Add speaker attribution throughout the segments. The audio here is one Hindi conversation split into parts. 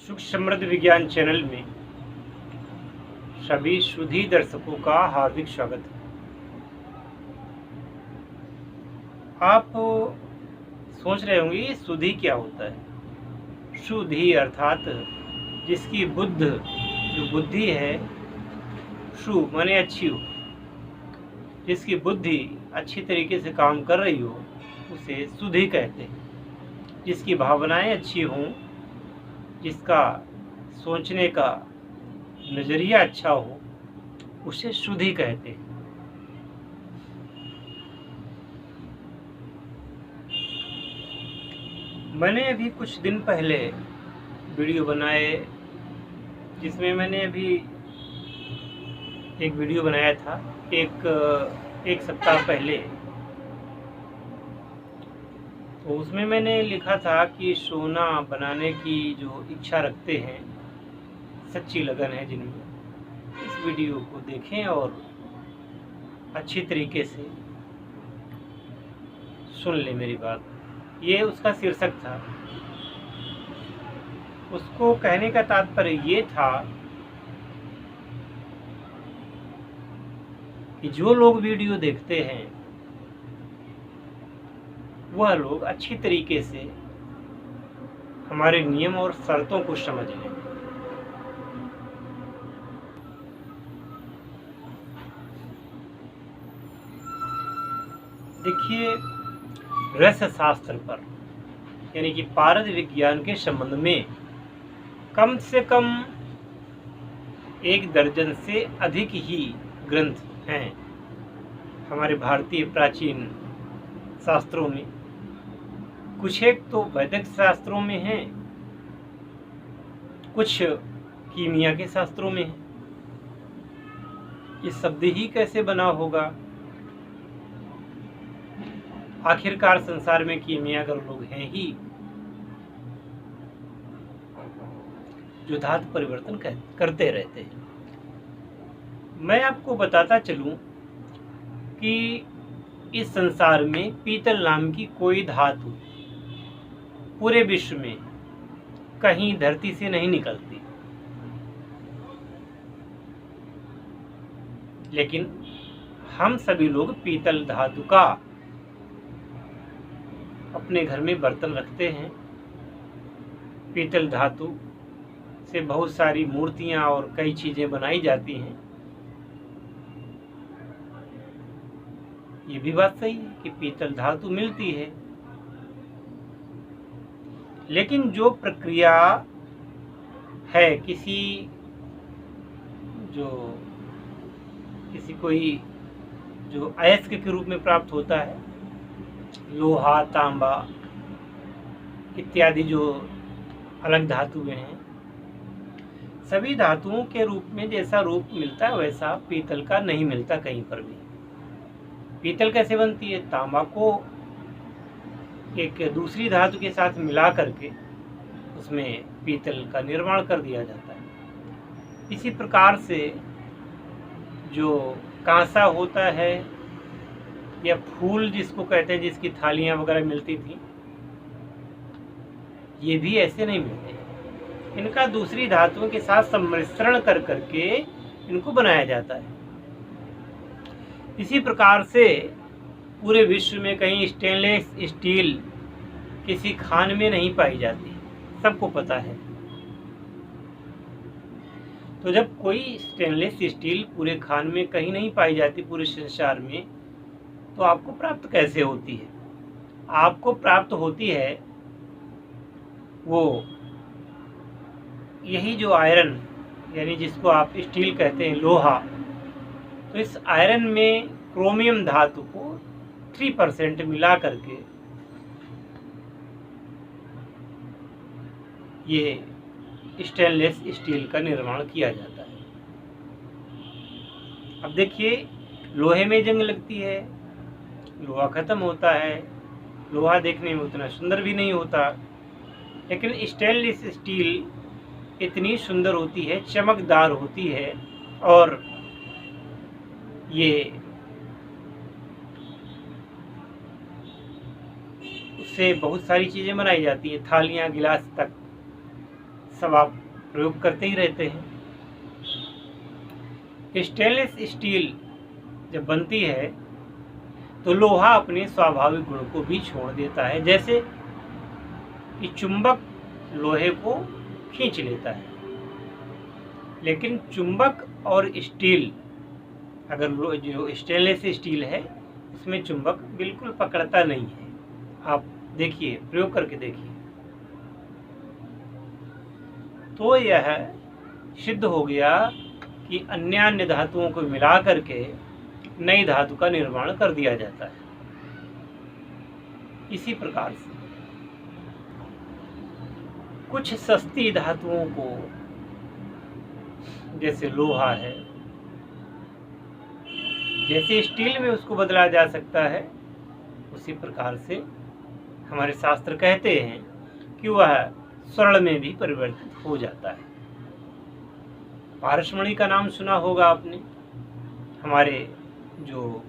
Speaker 1: सुख समृद्ध विज्ञान चैनल में सभी सुधी दर्शकों का हार्दिक स्वागत है। आप सोच रहे होंगे ये सुधी क्या होता है। सुधी अर्थात जिसकी जो बुद्धि है, सु माने अच्छी हो, जिसकी बुद्धि अच्छी तरीके से काम कर रही हो उसे सुधी कहते हैं। जिसकी भावनाएं अच्छी हों, जिसका सोचने का नज़रिया अच्छा हो, उसे सुधी कहते हैं। मैंने अभी कुछ दिन पहले वीडियो बनाए, जिसमें मैंने अभी एक वीडियो बनाया था एक सप्ताह पहले। तो उसमें मैंने लिखा था कि सोना बनाने की जो इच्छा रखते हैं, सच्ची लगन है जिनमें, इस वीडियो को देखें और अच्छी तरीके से सुन लें मेरी बात। ये उसका शीर्षक था। उसको कहने का तात्पर्य ये था कि जो लोग वीडियो देखते हैं वह लोग अच्छी तरीके से हमारे नियम और शर्तों को समझ लें। देखिए, रस शास्त्र पर यानी कि पारद विज्ञान के संबंध में कम से कम 1 दर्जन से अधिक ही ग्रंथ हैं हमारे भारतीय प्राचीन शास्त्रों में। कुछ एक तो वैदिक शास्त्रों में हैं, कुछ कीमिया के शास्त्रों में हैं। ये शब्द ही कैसे बना होगा? आखिरकार संसार में कीमियागर लोग हैं ही जो धातु परिवर्तन करते रहते हैं। मैं आपको बताता चलूं कि इस संसार में पीतल नाम की कोई धातु पूरे विश्व में कहीं धरती से नहीं निकलती, लेकिन हम सभी लोग पीतल धातु का अपने घर में बर्तन रखते हैं। पीतल धातु से बहुत सारी मूर्तियां और कई चीजें बनाई जाती हैं। ये भी बात सही है कि पीतल धातु मिलती है, लेकिन जो प्रक्रिया है कोई जो अयस्क के रूप में प्राप्त होता है, लोहा, तांबा इत्यादि जो अलग धातुएं हैं, सभी धातुओं के रूप में जैसा रूप मिलता है वैसा पीतल का नहीं मिलता कहीं पर भी। पीतल कैसे बनती है? तांबा को एक दूसरी धातु के साथ मिला करके उसमें पीतल का निर्माण कर दिया जाता है। इसी प्रकार से जो कांसा होता है या फूल जिसको कहते हैं, जिसकी थालियां वगैरह मिलती थी, ये भी ऐसे नहीं मिलते। इनका दूसरी धातुओं के साथ सम्मिश्रण कर करके इनको बनाया जाता है। इसी प्रकार से पूरे विश्व में कहीं स्टेनलेस स्टील किसी खान में नहीं पाई जाती, सबको पता है। तो जब कोई स्टेनलेस स्टील पूरे खान में कहीं नहीं पाई जाती पूरे संसार में, तो आपको प्राप्त कैसे होती है? आपको प्राप्त होती है वो यही जो आयरन, यानी जिसको आप स्टील कहते हैं, लोहा। तो इस आयरन में क्रोमियम धातु को 3% मिला करके ये स्टेनलेस स्टील का निर्माण किया जाता है। अब देखिए, लोहे में जंग लगती है, लोहा खत्म होता है, लोहा देखने में उतना सुंदर भी नहीं होता, लेकिन स्टेनलेस स्टील इतनी सुंदर होती है, चमकदार होती है, और ये उससे बहुत सारी चीज़ें बनाई जाती हैं, थालियाँ, गिलास तक सब आप प्रयोग करते ही रहते हैं। स्टेनलेस स्टील जब बनती है तो लोहा अपने स्वाभाविक गुण को भी छोड़ देता है, जैसे कि चुंबक लोहे को खींच लेता है। लेकिन चुंबक और स्टील, अगर जो स्टेनलेस स्टील है उसमें चुंबक बिल्कुल पकड़ता नहीं है। आप देखिए, प्रयोग करके देखिए, तो यह सिद्ध हो गया कि अन्य धातुओं को मिला करके नई धातु का निर्माण कर दिया जाता है। इसी प्रकार से कुछ सस्ती धातुओं को, जैसे लोहा है, जैसे स्टील में उसको बदला जा सकता है, उसी प्रकार से हमारे शास्त्र कहते हैं कि वह स्वर्ण में भी परिवर्तित हो जाता है। पारसमणि का नाम सुना होगा आपने। हमारे जो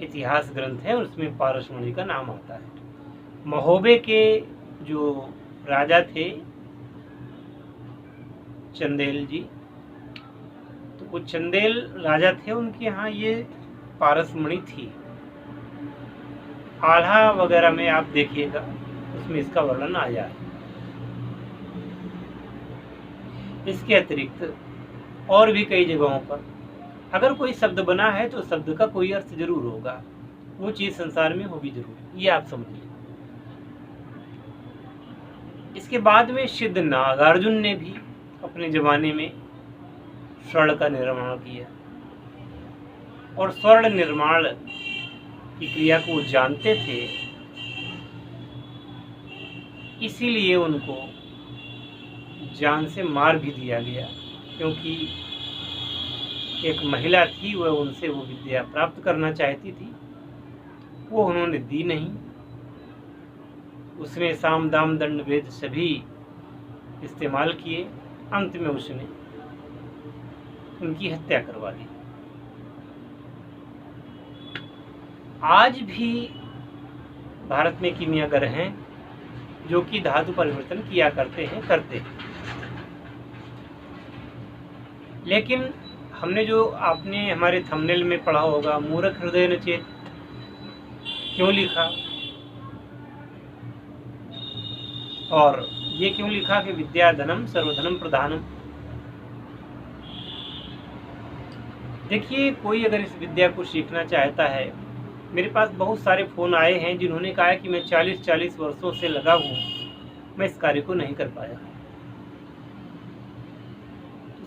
Speaker 1: इतिहास ग्रंथ है उसमें पारसमणि का नाम आता है। महोबे के जो राजा थे चंदेल जी, तो वो चंदेल राजा थे, उनके यहाँ ये पारसमणि थी। आल्हा वगैरह में आप देखिएगा, उसमें इसका वर्णन आया है। इसके अतिरिक्त और भी कई जगहों पर अगर कोई शब्द बना है तो शब्द का कोई अर्थ जरूर होगा, वो चीज संसार में होगी जरूर, ये आप समझिए। इसके बाद में सिद्ध नागार्जुन ने भी अपने जमाने में स्वर्ण का निर्माण किया, और स्वर्ण निर्माण की क्रिया को जानते थे, इसीलिए उनको जान से मार भी दिया गया, क्योंकि एक महिला थी, वह उनसे वो विद्या प्राप्त करना चाहती थी, वो उन्होंने दी नहीं। उसने साम दाम दंड भेद सभी इस्तेमाल किए, अंत में उसने उनकी हत्या करवा दी। आज भी भारत में कीमियागर हैं जो कि धातु परिवर्तन किया करते हैं। लेकिन हमने जो आपने हमारे थंबनेल में पढ़ा होगा, मूर्ख हृदय न चेत, क्यों लिखा, और ये क्यों लिखा कि विद्या धनम सर्वधनम प्रधानम। देखिए, कोई अगर इस विद्या को सीखना चाहता है, मेरे पास बहुत सारे फ़ोन आए हैं जिन्होंने कहा कि मैं 40 वर्षों से लगा हूँ, मैं इस कार्य को नहीं कर पाया।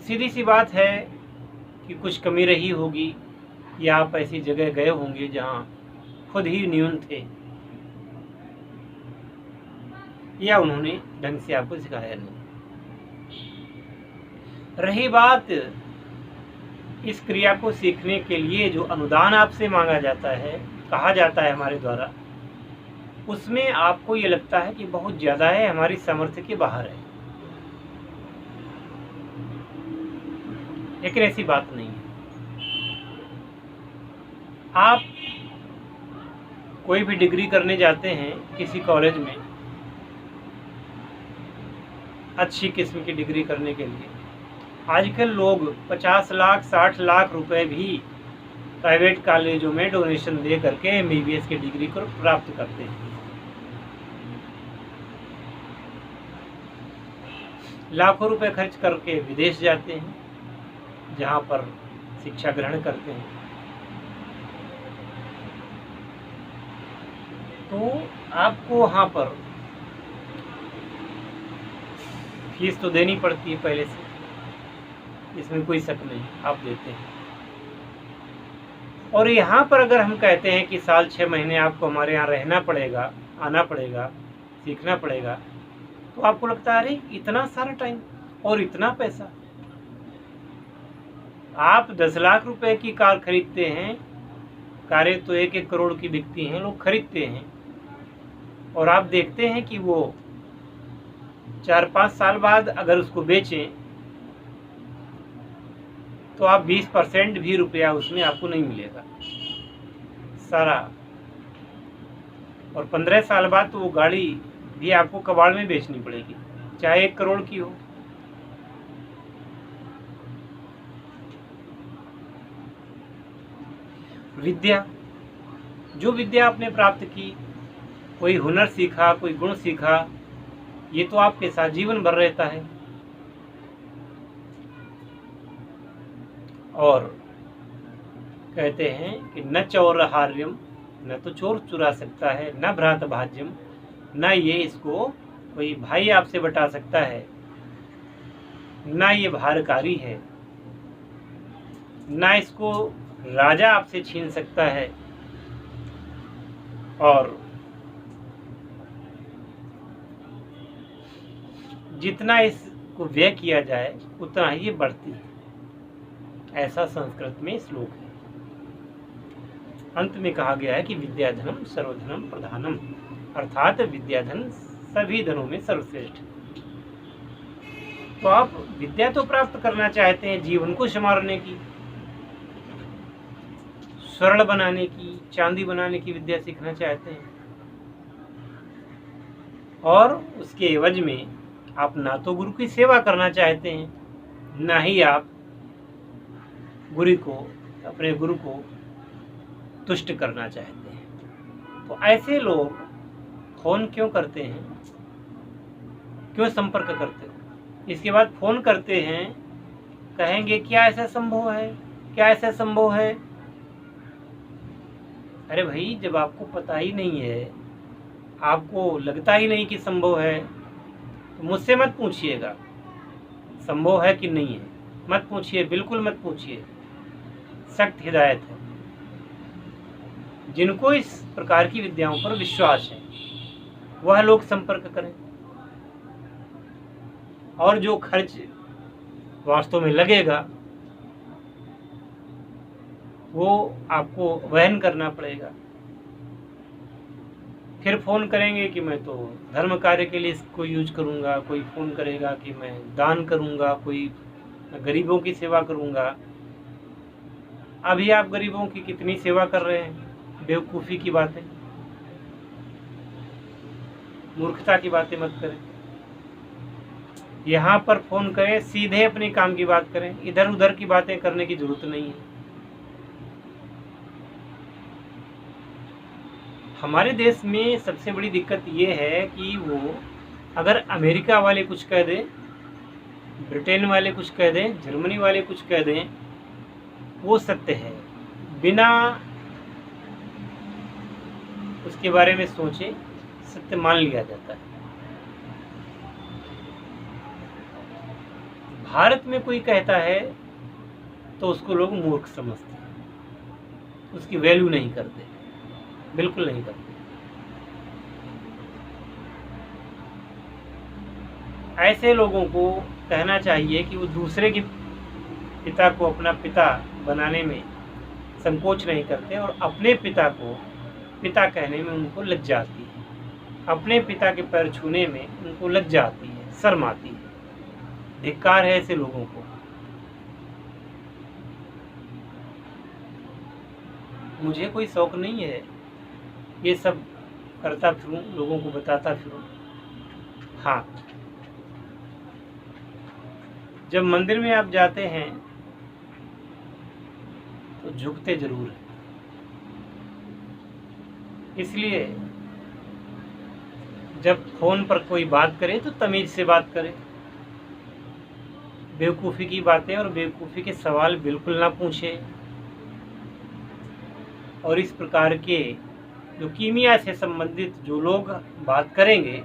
Speaker 1: सीधी सी बात है कि कुछ कमी रही होगी, या आप ऐसी जगह गए होंगे जहाँ खुद ही न्यून थे, या उन्होंने ढंग से आपको सिखाया नहीं। रही बात इस क्रिया को सीखने के लिए जो अनुदान आपसे मांगा जाता है, कहा जाता है हमारे द्वारा, उसमें आपको ये लगता है कि बहुत ज़्यादा है, हमारी सामर्थ्य के बाहर है। लेकिन ऐसी बात नहीं है। आप कोई भी डिग्री करने जाते हैं किसी कॉलेज में, अच्छी किस्म की डिग्री करने के लिए, आजकल लोग 50 लाख 60 लाख रुपए भी प्राइवेट कॉलेजों में डोनेशन दे करके MBBS की डिग्री को प्राप्त करते हैं। लाखों रुपए खर्च करके विदेश जाते हैं, जहाँ पर शिक्षा ग्रहण करते हैं। तो आपको वहाँ पर फीस तो देनी पड़ती है पहले से, इसमें कोई शक नहीं, आप देते हैं। और यहाँ पर अगर हम कहते हैं कि साल 6 महीने आपको हमारे यहाँ रहना पड़ेगा, आना पड़ेगा, सीखना पड़ेगा, तो आपको लगता है अरे इतना सारा टाइम और इतना पैसा। आप 10 लाख रुपए की कार खरीदते हैं, कारें तो 1-1 करोड़ की बिकती हैं, लोग खरीदते हैं, और आप देखते हैं कि वो 4-5 साल बाद अगर उसको बेचें तो आप 20% भी रुपया उसमें आपको नहीं मिलेगा सारा, और 15 साल बाद तो वो गाड़ी भी आपको कबाड़ में बेचनी पड़ेगी। चाहे 1 करोड़ की हो। विद्या, जो विद्या आपने प्राप्त की, कोई हुनर सीखा, कोई गुण सीखा, ये तो आपके साथ जीवन भर रहता है। और कहते हैं कि न चौरहार्यम, न तो चोर चुरा सकता है, न भ्रात भाज्यम, न ये इसको कोई भाई आपसे बटा सकता है, न ये भारकारी है, न इसको राजा आपसे छीन सकता है। और जितना इसको व्यय किया जाए उतना ही ये बढ़ती है, ऐसा संस्कृत में श्लोक है। अंत में कहा गया है कि विद्याधनम सर्वधनम प्रधानम, अर्थात विद्याधन सभी धनों में सर्वश्रेष्ठ। तो आप विद्या तो प्राप्त करना चाहते हैं, जीवन को संवारने की, स्वर्ण बनाने की, चांदी बनाने की विद्या सीखना चाहते हैं, और उसके एवज में आप ना तो गुरु की सेवा करना चाहते हैं, ना ही आप अपने गुरु को तुष्ट करना चाहते हैं। तो ऐसे लोग फोन क्यों करते हैं, क्यों संपर्क करते हैं? इसके बाद फोन करते हैं, कहेंगे क्या ऐसा संभव है, क्या ऐसा संभव है? अरे भाई, जब आपको पता ही नहीं है, आपको लगता ही नहीं कि संभव है, तो मुझसे मत पूछिएगा संभव है कि नहीं है, मत पूछिए, बिल्कुल मत पूछिए। सख्त हिदायत है। जिनको इस प्रकार की विद्याओं पर विश्वास है वह लोग संपर्क करें, और जो खर्च वास्तव में लगेगा वो आपको वहन करना पड़ेगा। फिर फ़ोन करेंगे कि मैं तो धर्म कार्य के लिए इसको यूज करूँगा, कोई फ़ोन करेगा कि मैं दान करूँगा, कोई गरीबों की सेवा करूँगा। अभी आप गरीबों की कितनी सेवा कर रहे हैं? बेवकूफ़ी की बातें, मूर्खता की बातें मत करें। यहाँ पर फ़ोन करें, सीधे अपने काम की बात करें, इधर उधर की बातें करने की जरूरत नहीं है। हमारे देश में सबसे बड़ी दिक्कत ये है कि वो अगर अमेरिका वाले कुछ कह दें, ब्रिटेन वाले कुछ कह दें, जर्मनी वाले कुछ कह दें, वो सत्य है, बिना उसके बारे में सोचे सत्य मान लिया जाता है। भारत में कोई कहता है तो उसको लोग मूर्ख समझते हैं, उसकी वैल्यू नहीं करते, बिल्कुल नहीं करते। ऐसे लोगों को कहना चाहिए कि वो दूसरे के पिता को अपना पिता बनाने में संकोच नहीं करते, और अपने पिता को पिता कहने में उनको लज्जा आती है, अपने पिता के पैर छूने में उनको लज्जा आती है, शर्म आती है। धिक्कार है ऐसे लोगों को। मुझे कोई शौक नहीं है ये सब करता फिरूं, लोगों को बताता फिरूं। हाँ, जब मंदिर में आप जाते हैं तो झुकते जरूर हैं। इसलिए जब फोन पर कोई बात करे तो तमीज से बात करे। बेवकूफ़ी की बातें और बेवकूफ़ी के सवाल बिल्कुल ना पूछे। और इस प्रकार के जो कीमिया से संबंधित जो लोग बात करेंगे,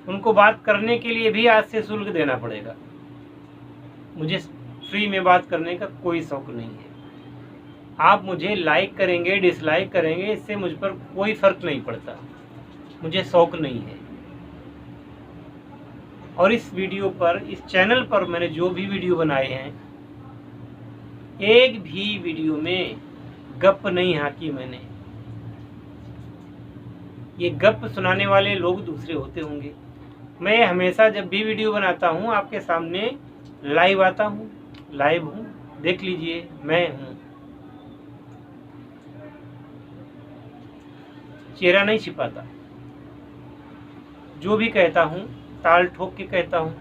Speaker 1: उनको बात करने के लिए भी आज से शुल्क देना पड़ेगा। मुझे फ्री में बात करने का कोई शौक नहीं है। आप मुझे लाइक करेंगे, डिसलाइक करेंगे, इससे मुझ पर कोई फर्क नहीं पड़ता, मुझे शौक नहीं है। और इस वीडियो पर, इस चैनल पर मैंने जो भी वीडियो बनाए हैं, एक भी वीडियो में गप नहीं हाकी मैंने। ये गप सुनाने वाले लोग दूसरे होते होंगे। मैं हमेशा जब भी वीडियो बनाता हूँ आपके सामने लाइव आता हूँ, लाइव हूँ, देख लीजिए, मैं हूँ। चेहरा नहीं छिपाता, जो भी कहता हूँ ताल ठोक के कहता हूँ।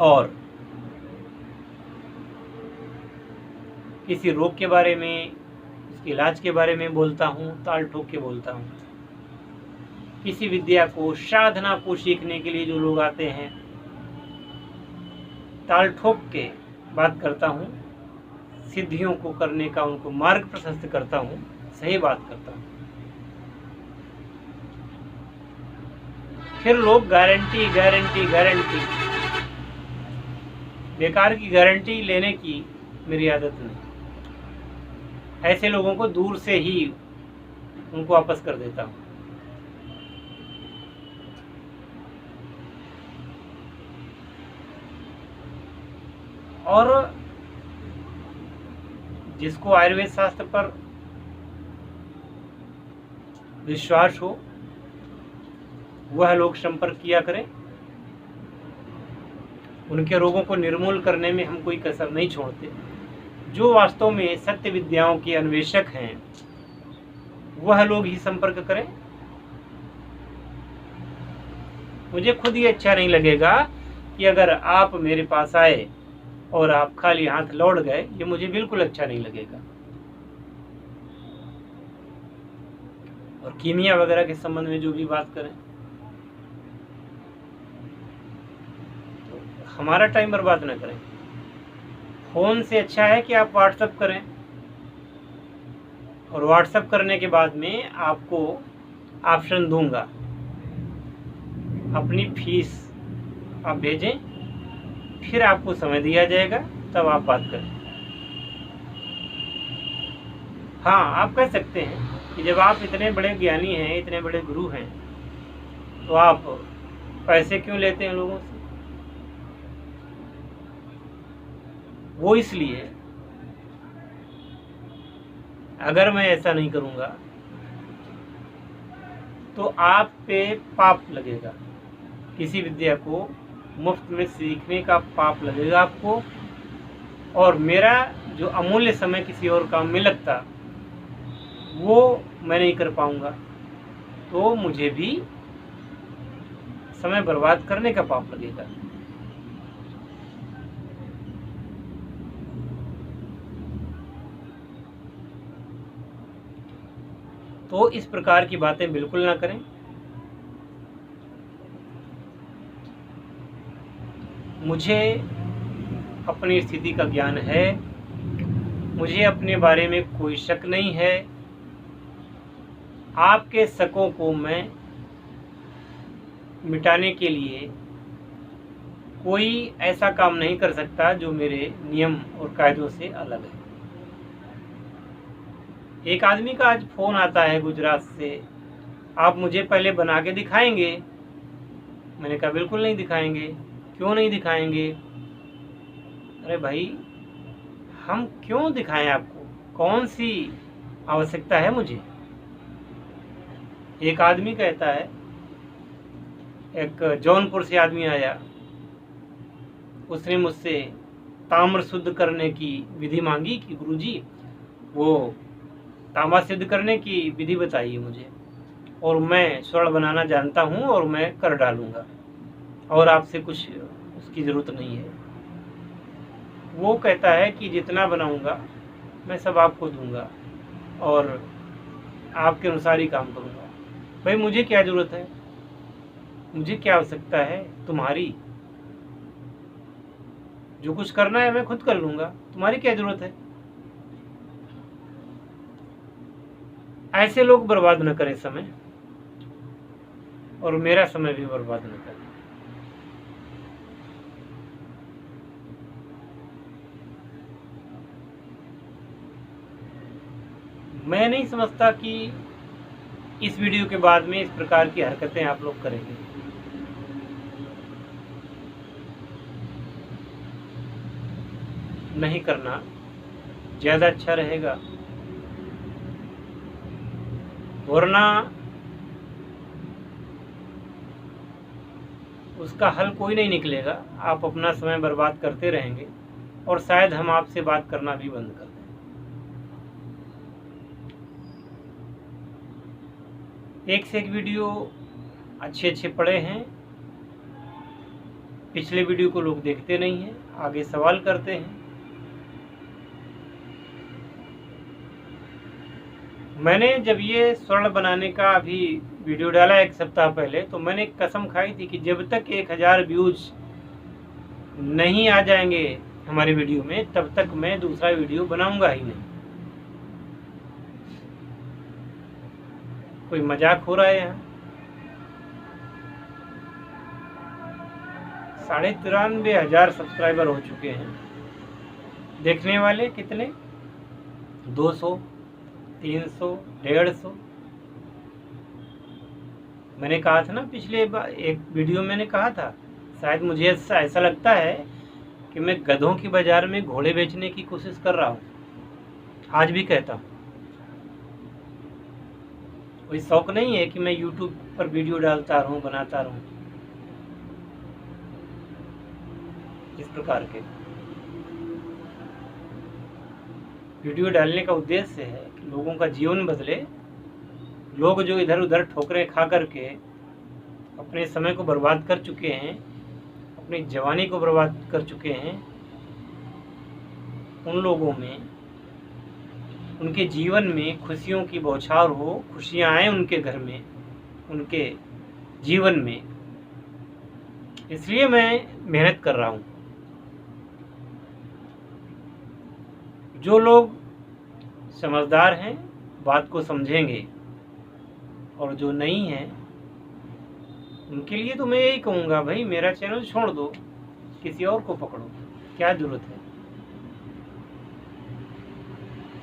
Speaker 1: और किसी रोग के बारे में, उसके इलाज के बारे में बोलता हूँ, ताल ठोक के बोलता हूँ। किसी विद्या को, साधना को सीखने के लिए जो लोग आते हैं, ताल ठोक के बात करता हूँ। सिद्धियों को करने का उनको मार्ग प्रशस्त करता हूँ, सही बात करता हूँ। फिर लोग गारंटी गारंटी गारंटी, बेकार की गारंटी लेने की मेरी आदत नहीं। ऐसे लोगों को दूर से ही उनको वापस कर देता हूँ। और जिसको आयुर्वेद शास्त्र पर विश्वास हो वह लोग संपर्क किया करें। उनके रोगों को निर्मूल करने में हम कोई कसर नहीं छोड़ते। जो वास्तव में सत्य विद्याओं के अन्वेषक हैं वह लोग ही संपर्क करें। मुझे खुद ही अच्छा नहीं लगेगा कि अगर आप मेरे पास आए और आप खाली हाथ लौट गए, ये मुझे बिल्कुल अच्छा नहीं लगेगा। और कीमिया वगैरह के संबंध में जो भी बात करें, तो हमारा टाइम बर्बाद न करें। फोन से अच्छा है कि आप व्हाट्सएप करें, और व्हाट्सएप करने के बाद में आपको ऑप्शन दूंगा, अपनी फीस आप भेजें, फिर आपको समय दिया जाएगा, तब आप बात करें। हाँ, आप कह सकते हैं कि जब आप इतने बड़े ज्ञानी हैं, इतने बड़े गुरु हैं, तो आप पैसे क्यों लेते हैं लोगों से? वो इसलिए, अगर मैं ऐसा नहीं करूँगा तो आप पे पाप लगेगा। किसी विद्या को मुफ्त में सीखने का पाप लगेगा आपको, और मेरा जो अमूल्य समय किसी और काम में लगता वो मैं नहीं कर पाऊंगा, तो मुझे भी समय बर्बाद करने का पाप लगेगा। तो इस प्रकार की बातें बिल्कुल ना करें। मुझे अपनी स्थिति का ज्ञान है, मुझे अपने बारे में कोई शक नहीं है। आपके शकों को मैं मिटाने के लिए कोई ऐसा काम नहीं कर सकता जो मेरे नियम और कायदों से अलग है। एक आदमी का आज फ़ोन आता है गुजरात से, आप मुझे पहले बना के दिखाएंगे? मैंने कहा बिल्कुल नहीं दिखाएंगे। क्यों नहीं दिखाएंगे? अरे भाई, हम क्यों दिखाएं आपको? कौन सी आवश्यकता है मुझे? एक आदमी कहता है, एक जौनपुर से आदमी आया, उसने मुझसे ताम्र शुद्ध करने की विधि मांगी कि गुरुजी वो तांबा सिद्ध करने की विधि बताइए मुझे, और मैं स्वर्ण बनाना जानता हूँ और मैं कर डालूँगा, और आपसे कुछ उसकी ज़रूरत नहीं है। वो कहता है कि जितना बनाऊँगा मैं सब आपको दूँगा और आपके अनुसार ही काम करूँगा। भाई, मुझे क्या ज़रूरत है? मुझे क्या आवश्यकता है तुम्हारी? जो कुछ करना है मैं खुद कर लूँगा, तुम्हारी क्या ज़रूरत है? ऐसे लोग बर्बाद न करें समय, और मेरा समय भी बर्बाद न करें। मैं नहीं समझता कि इस वीडियो के बाद में इस प्रकार की हरकतें आप लोग करेंगे। नहीं करना ज़्यादा अच्छा रहेगा, वरना उसका हल कोई नहीं निकलेगा। आप अपना समय बर्बाद करते रहेंगे और शायद हम आपसे बात करना भी बंद कर दें। एक से एक वीडियो अच्छे अच्छे पड़े हैं। पिछले वीडियो को लोग देखते नहीं हैं, आगे सवाल करते हैं। मैंने जब ये स्वर्ण बनाने का अभी वीडियो डाला 1 सप्ताह पहले, तो मैंने एक कसम खाई थी कि जब तक 1000 व्यूज नहीं आ जाएंगे हमारे वीडियो में, तब तक मैं दूसरा वीडियो बनाऊंगा ही नहीं। कोई मजाक हो रहा है यहाँ? 93,500 सब्सक्राइबर हो चुके हैं। देखने वाले कितने? 200, 300, 150। मैंने कहा था ना पिछले एक वीडियो मैंने कहा था, शायद मुझे ऐसा लगता है कि मैं गधों की बाजार में घोड़े बेचने की कोशिश कर रहा हूँ। आज भी कहता हूँ। कोई शौक नहीं है कि मैं YouTube पर वीडियो डालता रहूँ, बनाता रहूँ। इस प्रकार के वीडियो डालने का उद्देश्य है कि लोगों का जीवन बदले। लोग जो इधर उधर ठोकरें खा करके अपने समय को बर्बाद कर चुके हैं, अपनी जवानी को बर्बाद कर चुके हैं, उन लोगों में, उनके जीवन में खुशियों की बौछार हो, खुशियाँ आए उनके घर में, उनके जीवन में। इसलिए मैं मेहनत कर रहा हूँ। जो लोग समझदार हैं बात को समझेंगे, और जो नहीं हैं उनके लिए तो मैं यही कहूँगा, भाई मेरा चैनल छोड़ दो, किसी और को पकड़ो, क्या ज़रूरत है।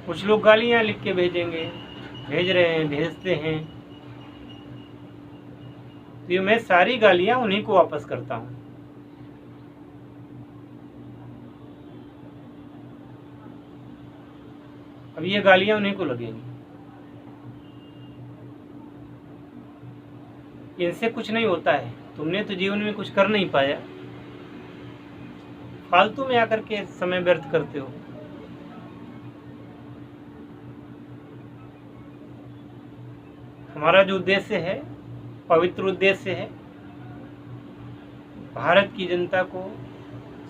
Speaker 1: कुछ लोग गालियाँ लिख के भेजेंगे, भेज रहे हैं, भेजते हैं, तो ये मैं सारी गालियाँ उन्हीं को वापस करता हूँ। अब ये गालियाँ उन्हीं को लगेंगी। इनसे कुछ नहीं होता है, तुमने तो जीवन में कुछ कर नहीं पाया, फालतू में आकर के समय व्यर्थ करते हो। हमारा जो उद्देश्य है, पवित्र उद्देश्य है, भारत की जनता को,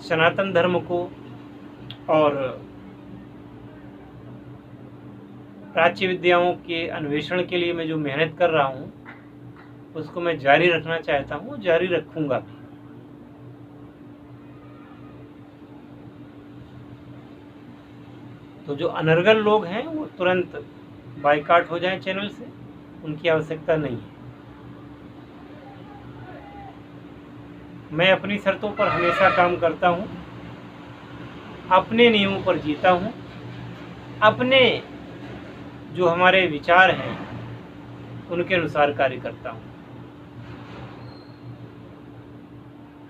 Speaker 1: सनातन धर्म को और प्राच्य विद्याओं के अन्वेषण के लिए मैं जो मेहनत कर रहा हूँ, उसको मैं जारी रखना चाहता हूँ, जारी रखूंगा भी। तो जो अनर्गल लोग हैं वो तुरंत बाइकाट हो जाएं चैनल से, उनकी आवश्यकता नहीं है। मैं अपनी शर्तों पर हमेशा काम करता हूँ, अपने नियमों पर जीता हूँ, अपने जो हमारे विचार हैं उनके अनुसार कार्य करता हूँ।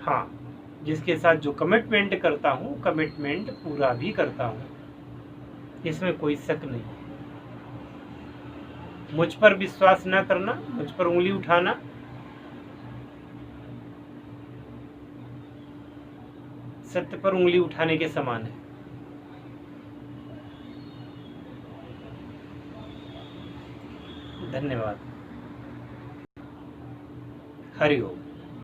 Speaker 1: हाँ, जिसके साथ जो कमिटमेंट करता हूँ, कमिटमेंट पूरा भी करता हूँ, इसमें कोई शक नहीं। मुझ पर विश्वास ना करना, मुझ पर उंगली उठाना, सत्य पर उंगली उठाने के समान है। धन्यवाद। हरि ओम।